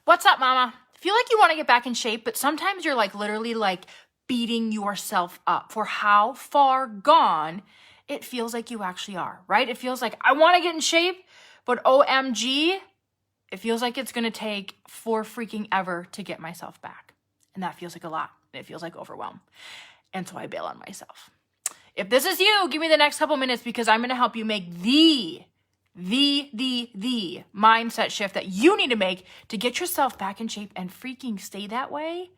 What's up, mama? Feel like you want to get back in shape, but sometimes you're like literally like beating yourself up for how far gone it feels like you actually are, right? It feels like I want to get in shape, but OMG, it feels like it's going to take for freaking ever to get myself back. And that feels like a lot. It feels like overwhelm. And so I bail on myself. If this is you, give me the next couple minutes because I'm going to help you make the mindset shift that you need to make to get yourself back in shape and freaking stay that way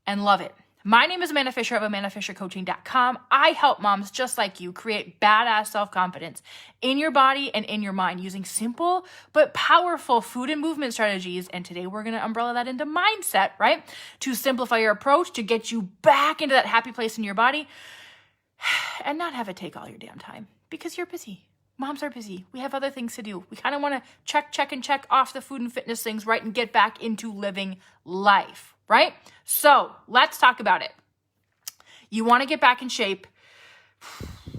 and love it. My name is Amanda Fisher of AmandaFisherCoaching.com. I help moms just like you create badass self-confidence in your body and in your mind using simple but powerful food and movement strategies. And today we're going to umbrella that into mindset, right? To simplify your approach, to get you back into that happy place in your body and not have it take all your damn time because you're busy. Moms are busy. We have other things to do. We kind of want to check off the food and fitness things, right? And get back into living life, right? So let's talk about it. You want to get back in shape.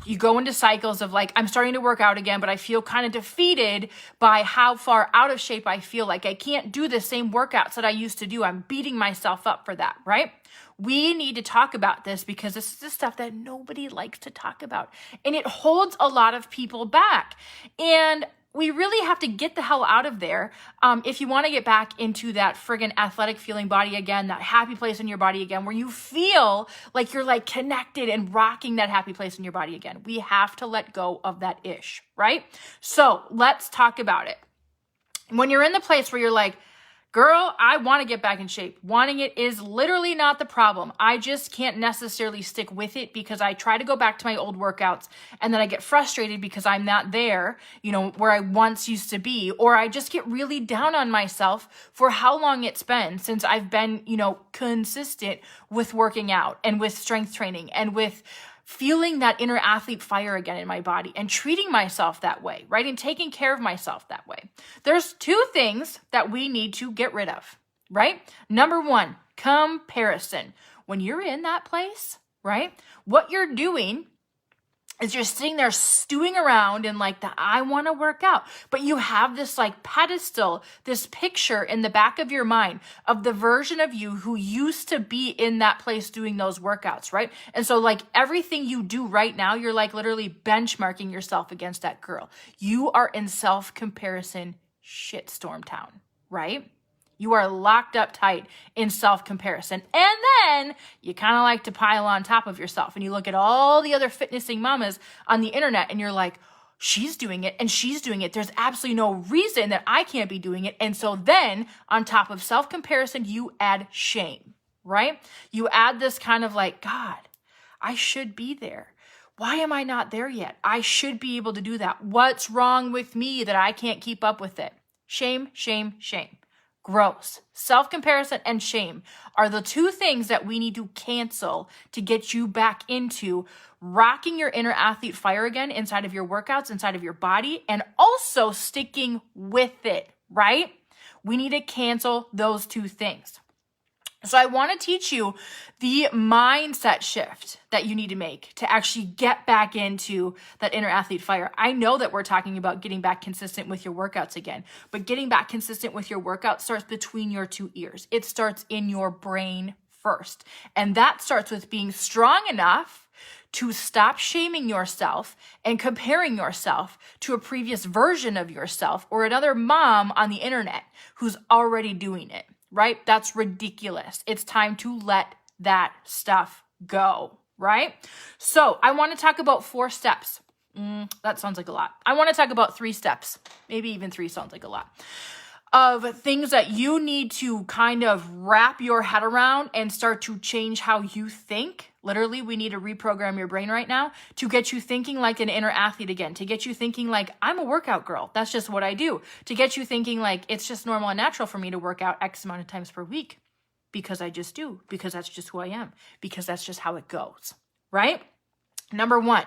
You go into cycles of like, I'm starting to work out again, but I feel kind of defeated by how far out of shape I feel. Like I can't do the same workouts that I used to do. I'm beating myself up for that, right? We need to talk about this because this is the stuff that nobody likes to talk about. And it holds a lot of people back. And we really have to get the hell out of there if you want to get back into that friggin' athletic feeling body again, that happy place in your body again, where you feel like you're like connected and rocking that happy place in your body again. We have to let go of that ish, right? So let's talk about it. When you're in the place where you're like, girl, I want to get back in shape. Wanting it is literally not the problem. I just can't necessarily stick with it because I try to go back to my old workouts and then I get frustrated because I'm not there, where I once used to be, or I just get really down on myself for how long it's been since I've been, consistent with working out and with strength training and with feeling that inner athlete fire again in my body and treating myself that way, right? And taking care of myself that way. There's two things that we need to get rid of, right? Number one, comparison. When you're in that place, right? What you're doing is you're sitting there stewing around in like I want to work out, but you have this like pedestal, this picture in the back of your mind of the version of you who used to be in that place doing those workouts, right? And so like everything you do right now, you're like literally benchmarking yourself against that girl. You are in self-comparison shitstorm town, right? You are locked up tight in self-comparison. And then you kind of like to pile on top of yourself. And you look at all the other fitnessing mamas on the internet and you're like, she's doing it and she's doing it. There's absolutely no reason that I can't be doing it. And so then on top of self-comparison, you add shame, right? You add this kind of like, God, I should be there. Why am I not there yet? I should be able to do that. What's wrong with me that I can't keep up with it? Shame, shame, shame. Gross. Self-comparison and shame are the two things that we need to cancel to get you back into rocking your inner athlete fire again inside of your workouts, inside of your body, and also sticking with it, right? We need to cancel those two things. So I want to teach you the mindset shift that you need to make to actually get back into that inner athlete fire. I know that we're talking about getting back consistent with your workouts again, but getting back consistent with your workout starts between your two ears. It starts in your brain first. And that starts with being strong enough to stop shaming yourself and comparing yourself to a previous version of yourself or another mom on the internet who's already doing it. Right? That's ridiculous. It's time to let that stuff go, right? So I want to talk about 4 steps. That sounds like a lot. I want to talk about 3 steps. Maybe even 3 sounds like a lot. Of things that you need to kind of wrap your head around and start to change how you think. Literally, we need to reprogram your brain right now to get you thinking like an inner athlete again, to get you thinking like, I'm a workout girl. That's just what I do. To get you thinking like, it's just normal and natural for me to work out X amount of times per week because I just do, because that's just who I am, because that's just how it goes, right? Number 1,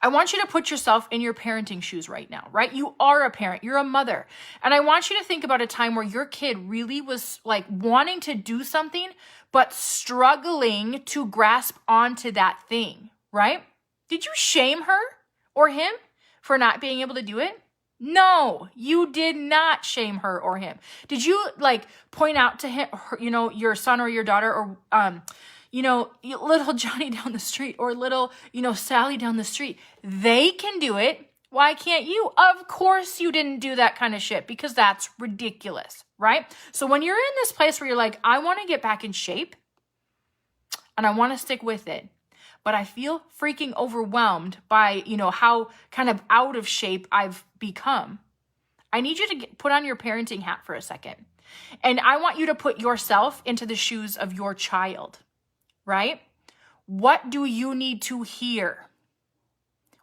I want you to put yourself in your parenting shoes right now, right? You are a parent, you're a mother. And I want you to think about a time where your kid really was like wanting to do something, but struggling to grasp onto that thing, right? Did you shame her or him for not being able to do it? No, you did not shame her or him. Did you like point out to him, your son or your daughter, or, little Johnny down the street, or little, Sally down the street? They can do it. Why can't you? Of course you didn't do that kind of shit, because that's ridiculous, right? So when you're in this place where you're like, I want to get back in shape and I want to stick with it, but I feel freaking overwhelmed by, how kind of out of shape I've become. I need you to put on your parenting hat for a second. And I want you to put yourself into the shoes of your child, right? What do you need to hear?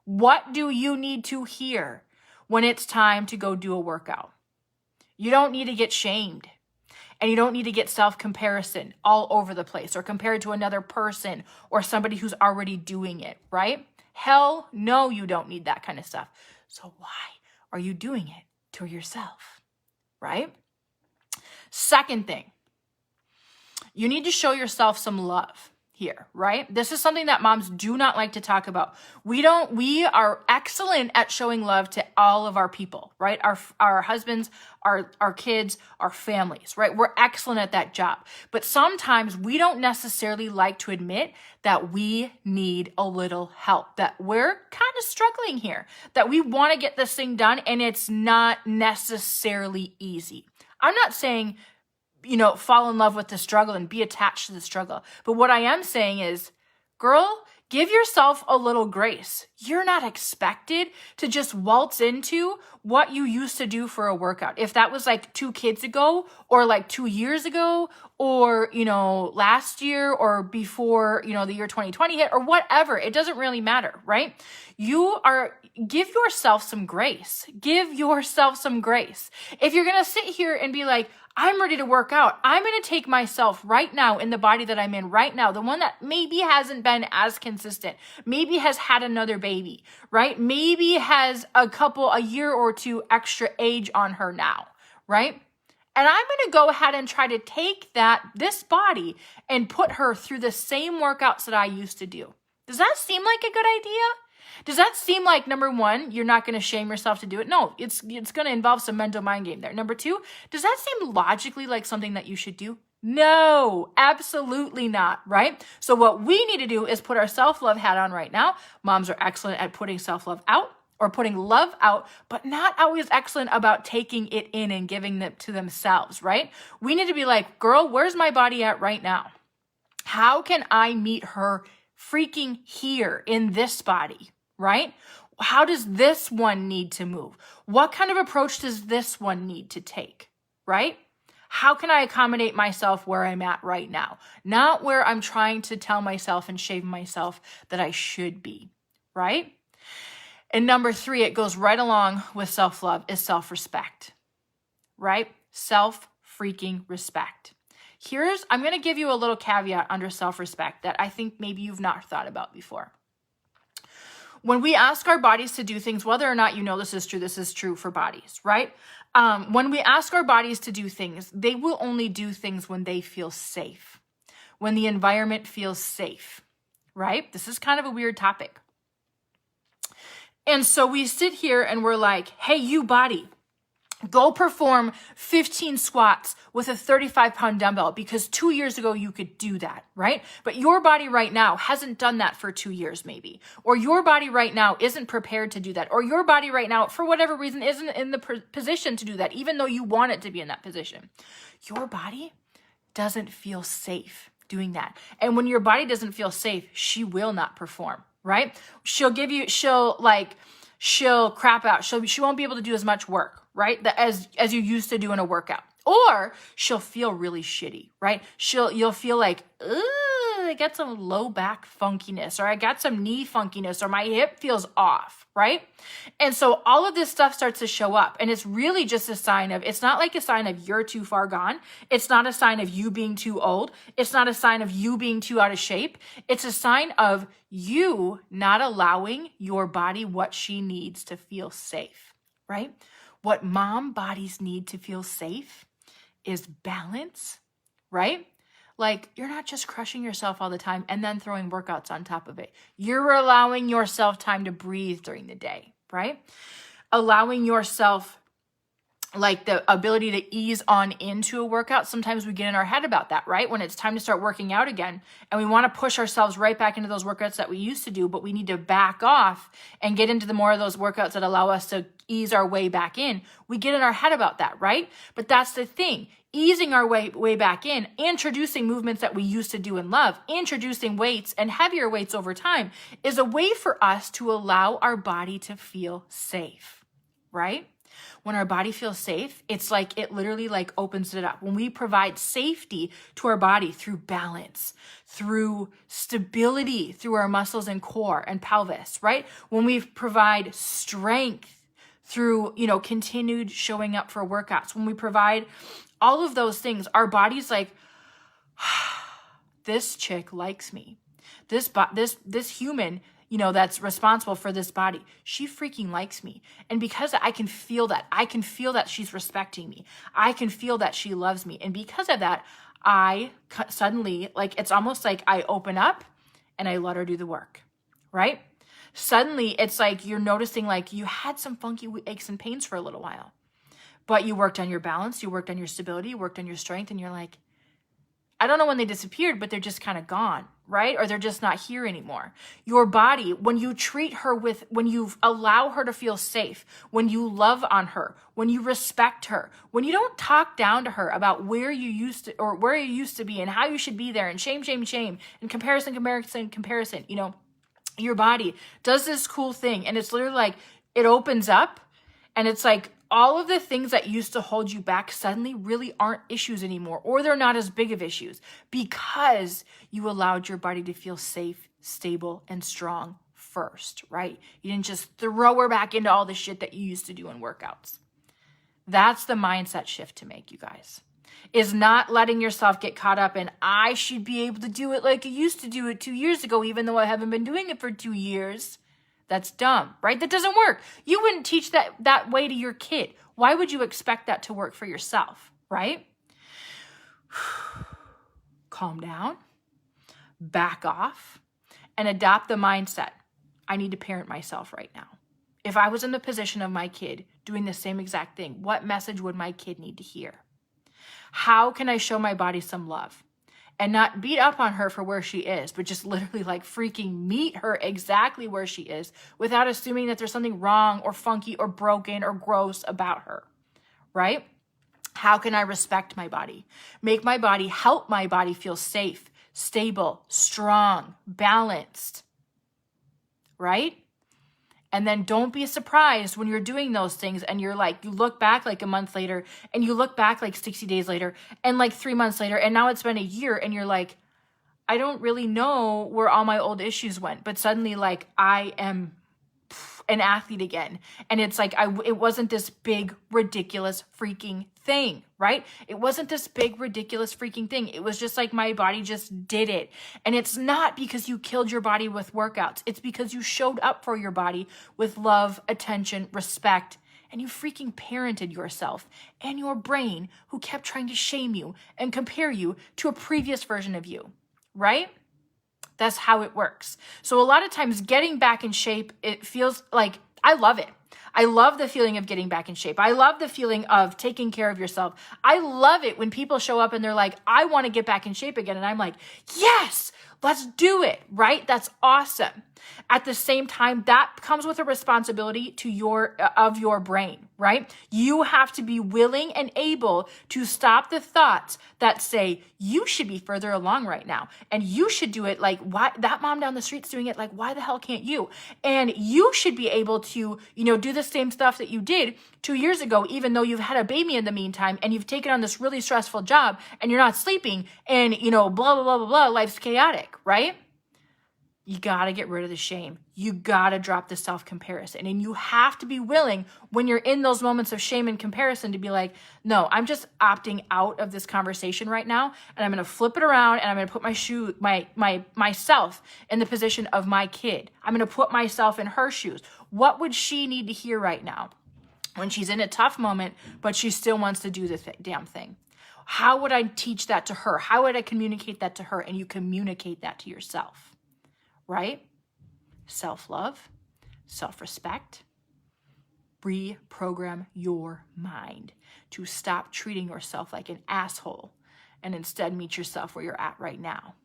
What do you need to hear when it's time to go do a workout? You don't need to get shamed. And you don't need to get self-comparison all over the place, or compared to another person or somebody who's already doing it, right? Hell no, you don't need that kind of stuff. So why are you doing it to yourself, right? Second thing, you need to show yourself some love here, right? This is something that moms do not like to talk about. We are excellent at showing love to all of our people, right? Our husbands, our kids, our families, right? We're excellent at that job. But sometimes we don't necessarily like to admit that we need a little help, that we're kind of struggling here, that we want to get this thing done and it's not necessarily easy. I'm not saying fall in love with the struggle and be attached to the struggle. But what I am saying is, girl, give yourself a little grace. You're not expected to just waltz into what you used to do for a workout. If that was like 2 kids ago, or like 2 years ago, or, last year, or before, the year 2020 hit, or whatever, it doesn't really matter, right? Give yourself some grace. Give yourself some grace. If you're going to sit here and be like, I'm ready to work out, I'm going to take myself right now in the body that I'm in right now, the one that maybe hasn't been as consistent, maybe has had another baby, right? Maybe has a year or 2 extra age on her now, right? And I'm going to go ahead and try to take this body and put her through the same workouts that I used to do. Does that seem like a good idea? Does that seem like, number one, you're not going to shame yourself to do it? No, it's going to involve some mental mind game there. Number 2, does that seem logically like something that you should do? No, absolutely not, right? So what we need to do is put our self-love hat on right now. Moms are excellent at putting self-love out, or putting love out, but not always excellent about taking it in and giving it to themselves, right? We need to be like, girl, where's my body at right now? How can I meet her freaking here in this body? Right? How does this one need to move? What kind of approach does this one need to take? Right? How can I accommodate myself where I'm at right now? Not where I'm trying to tell myself and shame myself that I should be. Right? And number 3, it goes right along with self-love, is self-respect. Right? Self-freaking respect. I'm going to give you a little caveat under self-respect that I think maybe you've not thought about before. When we ask our bodies to do things, whether or not this is true for bodies, right? When we ask our bodies to do things, they will only do things when they feel safe, when the environment feels safe, right? This is kind of a weird topic. And so we sit here and we're like, hey, you body, go perform 15 squats with a 35-pound dumbbell because 2 years ago you could do that, right? But your body right now hasn't done that for 2 years maybe. Or your body right now isn't prepared to do that. Or your body right now, for whatever reason, isn't in the position to do that, even though you want it to be in that position. Your body doesn't feel safe doing that. And when your body doesn't feel safe, she will not perform, right? She'll crap out. She won't be able to do as much work, right? As you used to do in a workout. Or she'll feel really shitty, right? You'll feel like, I got some low back funkiness, or I got some knee funkiness, or my hip feels off, right? And so all of this stuff starts to show up, and it's really just it's not like a sign of you're too far gone. It's not a sign of you being too old. It's not a sign of you being too out of shape. It's a sign of you not allowing your body what she needs to feel safe, right? What mom bodies need to feel safe is balance, right? Like, you're not just crushing yourself all the time and then throwing workouts on top of it. You're allowing yourself time to breathe during the day, right? allowing yourself like the ability to ease on into a workout. Sometimes we get in our head about that, right? When it's time to start working out again and we want to push ourselves right back into those workouts that we used to do, but we need to back off and get into the more of those workouts that allow us to ease our way back in. We get in our head about that, right? But that's the thing. Easing our way back in, introducing movements that we used to do and love, introducing weights and heavier weights over time is a way for us to allow our body to feel safe, right? When our body feels safe, it's like it literally like opens it up. When we provide safety to our body through balance, through stability, through our muscles and core and pelvis, right? When we provide strength through, continued showing up for workouts, when we provide all of those things, our body's like, this chick likes me. This human, that's responsible for this body, she freaking likes me. And because I can feel that she's respecting me. I can feel that she loves me. And because of that, I suddenly, like, it's almost like I open up and I let her do the work, right? Suddenly it's like you're noticing like you had some funky aches and pains for a little while, but you worked on your balance, you worked on your stability, you worked on your strength, and you're like, I don't know when they disappeared, but they're just kind of gone, right? Or they're just not here anymore. Your body, when you treat her when you allow her to feel safe, when you love on her, when you respect her, when you don't talk down to her about where you used to be and how you should be there, and shame, and comparison, your body does this cool thing. And it's literally like, it opens up and it's like, all of the things that used to hold you back suddenly really aren't issues anymore, or they're not as big of issues because you allowed your body to feel safe, stable, and strong first, right? You didn't just throw her back into all the shit that you used to do in workouts. That's the mindset shift to make, you guys. Is not letting yourself get caught up in, I should be able to do it like I used to do it 2 years ago, even though I haven't been doing it for 2 years. That's dumb, right? That doesn't work. You wouldn't teach that way to your kid. Why would you expect that to work for yourself, right? Calm down, back off, and adopt the mindset. I need to parent myself right now. If I was in the position of my kid doing the same exact thing, what message would my kid need to hear? How can I show my body some love? And not beat up on her for where she is, but just literally like freaking meet her exactly where she is without assuming that there's something wrong or funky or broken or gross about her, right? How can I respect my body? Help my body feel safe, stable, strong, balanced, right? And then don't be surprised when you're doing those things and you're like, you look back like a month later and you look back like 60 days later and like 3 months later, and now it's been a year and you're like, I don't really know where all my old issues went, but suddenly like I am an athlete again. And it's like, it wasn't this big, ridiculous freaking thing, right? It wasn't this big, ridiculous freaking thing. It was just like my body just did it. And it's not because you killed your body with workouts. It's because you showed up for your body with love, attention, respect, and you freaking parented yourself and your brain who kept trying to shame you and compare you to a previous version of you, right? That's how it works. So a lot of times getting back in shape, it feels like, I love it. I love the feeling of getting back in shape. I love the feeling of taking care of yourself. I love it when people show up and they're like, I want to get back in shape again. And I'm like, yes, let's do it, right? That's awesome. At the same time, that comes with a responsibility to your brain, right? You have to be willing and able to stop the thoughts that say you should be further along right now and you should do it like, why that mom down the street's doing it, like why the hell can't you? And you should be able to, do the same stuff that you did 2 years ago, even though you've had a baby in the meantime and you've taken on this really stressful job and you're not sleeping and blah blah blah blah blah, life's chaotic, right? You got to get rid of the shame. You got to drop the self-comparison. And you have to be willing when you're in those moments of shame and comparison to be like, no, I'm just opting out of this conversation right now. And I'm going to flip it around and I'm going to put myself in the position of my kid. I'm going to put myself in her shoes. What would she need to hear right now when she's in a tough moment, but she still wants to do the damn thing? How would I teach that to her? How would I communicate that to her? And you communicate that to yourself. Right? Self-love, self-respect, reprogram your mind to stop treating yourself like an asshole and instead meet yourself where you're at right now,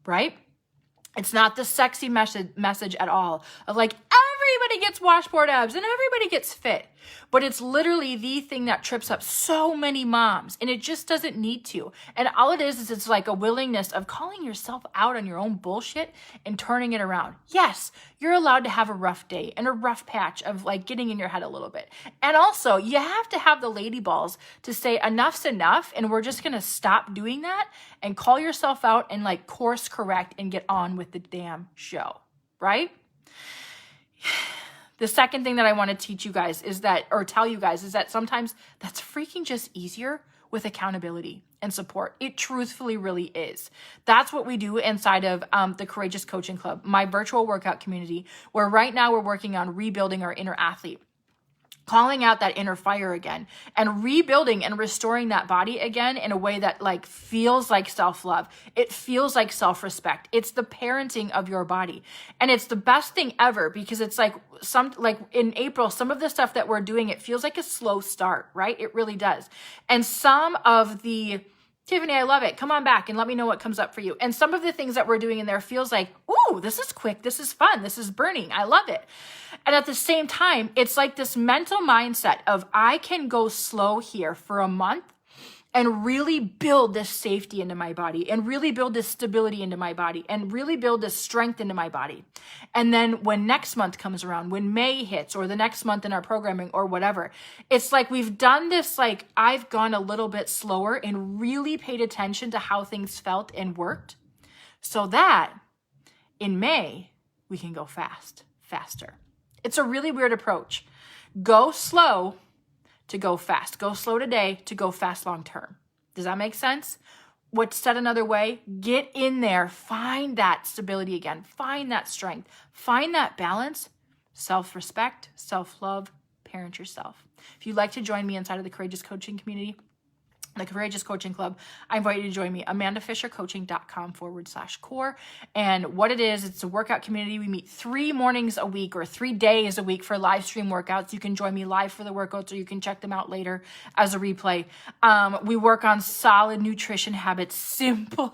right? It's not the sexy message at all of like, everybody gets washboard abs and everybody gets fit. But it's literally the thing that trips up so many moms, and it just doesn't need to. And all it is it's like a willingness of calling yourself out on your own bullshit and turning it around. Yes, you're allowed to have a rough day and a rough patch of like getting in your head a little bit. And also, you have to have the lady balls to say enough's enough, and we're just going to stop doing that and call yourself out and like course correct and get on with the damn show, right? The second thing that I want to teach you guys is that, or tell you guys, is that sometimes that's freaking just easier with accountability and support. It truthfully really is. That's what we do inside of the Courageous Coaching Club, my virtual workout community, where right now we're working on rebuilding our inner athlete, calling out that inner fire again, and rebuilding and restoring that body again in a way that like feels like self-love. It feels like self-respect. It's the parenting of your body. And it's the best thing ever, because it's like in April, some of the stuff that we're doing, it feels like a slow start, right? It really does. And some of the Tiffany, I love it. Come on back and let me know what comes up for you. And some of the things that we're doing in there feels like, ooh, this is quick. This is fun. This is burning. I love it. And at the same time, it's like this mental mindset of I can go slow here for a month and really build this safety into my body and really build this stability into my body and really build this strength into my body. And then when next month comes around, when May hits or the next month in our programming or whatever, it's like we've done this, like I've gone a little bit slower and really paid attention to how things felt and worked, so that in May we can go faster. It's a really weird approach. Go slow to go fast. Go slow today to go fast long term. Does that make sense? What's said another way? Get in there. Find that stability again. Find that strength. Find that balance. Self-respect, self-love, parent yourself. If you'd like to join me inside of the Courageous Coaching community, the Courageous Coaching Club, I invite you to join me, amandafishercoaching.com/core. And what it is, it's a workout community. We meet 3 mornings a week or 3 days a week for live stream workouts. You can join me live for the workouts, or you can check them out later as a replay. We work on solid nutrition habits, simple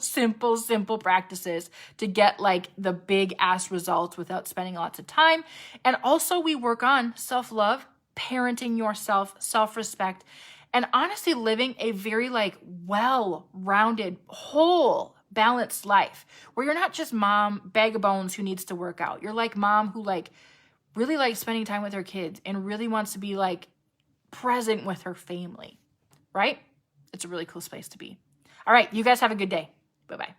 practices to get like the big ass results without spending lots of time. And also we work on self-love, parenting yourself, self-respect, and honestly living a very like well-rounded, whole, balanced life where you're not just mom, bag of bones who needs to work out. You're like mom who like really likes spending time with her kids and really wants to be like present with her family, right? It's a really cool space to be. All right, you guys have a good day. Bye-bye.